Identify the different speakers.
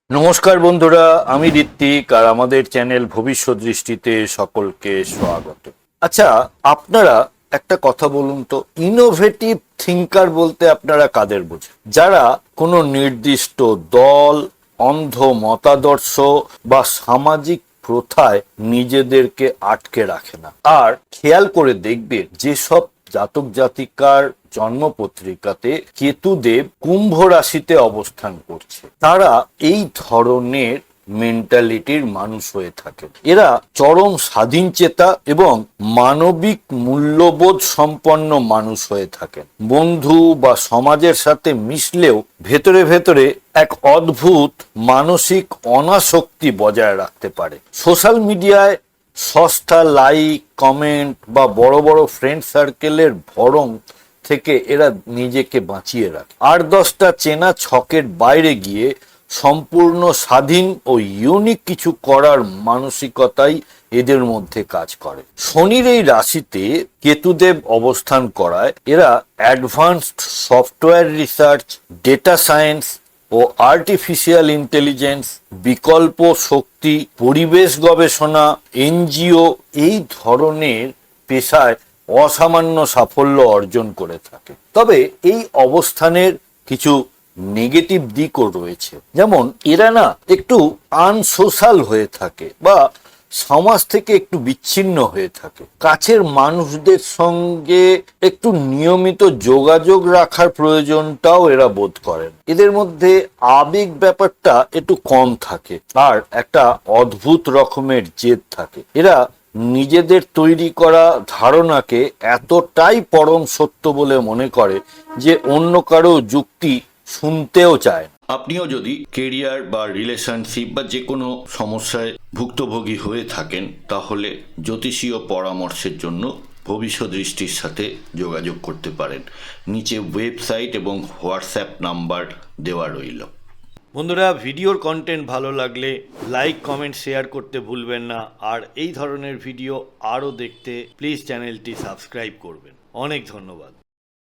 Speaker 1: নমস্কার বন্ধুরা, আমি ঋত্বিক আর আমাদের চ্যানেল ভবিষ্যৎ দৃষ্টিতে সকলকে স্বাগত। আচ্ছা, আপনারা একটা কথা বলুন তো, ইনোভেটিভ থিঙ্কার বলতে আপনারা কাদের বোঝেন? যারা কোনো নির্দিষ্ট দল, অন্ধ মতাদর্শ বা সামাজিক প্রথায় নিজেদেরকে আটকে রাখে না। আর খেয়াল করে দেখবেন যেসব জাতক জাতিকার জন্মপত্রিকাতে কেতুদেব কুম্ভ রাশিতে অবস্থান করছে, তারা এই ধরনের মেন্টালিটির মানুষ হয়ে থাকে। এরা চরম স্বাধীনচেতা এবং মানবিক মূল্যবোধ সম্পন্ন মানুষ হয়ে থাকেন। বন্ধু বা সমাজের সাথে মিশলেও ভেতরে ভেতরে এক অদ্ভুত মানসিক অনাসক্তি বজায় রাখতে পারে। সোশ্যাল মিডিয়ায় সস্তা লাইক, কমেন্ট বা বড় বড় ফ্রেন্ড সার্কেলের ভরং থেকে এরা নিজেকে বাঁচিয়ে রাখে। 8-10টা চেনা ছকের বাইরে গিয়ে সম্পূর্ণ স্বাধীন ও ইউনিক কিছু করার মানসিকতাই এদের মধ্যে কাজ করে। শনির এই রাশিতে কেতুদেব অবস্থান করায় এরা advanced software research, data science ও আর্টিফিশিয়াল ইন্টেলিজেন্স, বিকল্প শক্তি, পরিবেশ গবেষণা, এনজিও এই ধরনের পেশায় অসামান্য সাফল্য অর্জন করে থাকে। তবে এই অবস্থানের কিছু নেগেটিভ দিকও রয়েছে, যেমন এরা না একটু আনসোশ্যাল হয়ে থাকে বা সমাজ থেকে একটু বিচ্ছিন্ন হয়ে থাকে। কাছের মানুষদের সঙ্গে একটু নিয়মিত যোগাযোগ রাখার প্রয়োজনটাও এরা বোধ করেন। এদের মধ্যে আবেগ ব্যাপারটা একটু কম থাকে আর একটা অদ্ভুত রকমের জেদ থাকে। এরা নিজেদের তৈরি করা ধারণাকে এতটাই পরম সত্য বলে মনে করে যে অন্য কারো যুক্তি শুনতেও চায় না। আপনিও যদি কেরিয়ার বা রিলেশনশিপ বা যে কোনো সমস্যায় ভুক্তভোগী হয়ে থাকেন, তাহলে জ্যোতিষীয় পরামর্শের জন্য ভবিষ্যৎ দৃষ্টির সাথে যোগাযোগ করতে পারেন। নিচে ওয়েবসাইট এবং হোয়াটসঅ্যাপ নাম্বার দেওয়া রইল। বন্ধুরা, ভিডিওর কন্টেন্ট ভালো লাগলে লাইক, কমেন্ট, শেয়ার করতে ভুলবেন না। আর এই ধরনের ভিডিও আরও দেখতে প্লিজ চ্যানেলটি সাবস্ক্রাইব করবেন। অনেক ধন্যবাদ।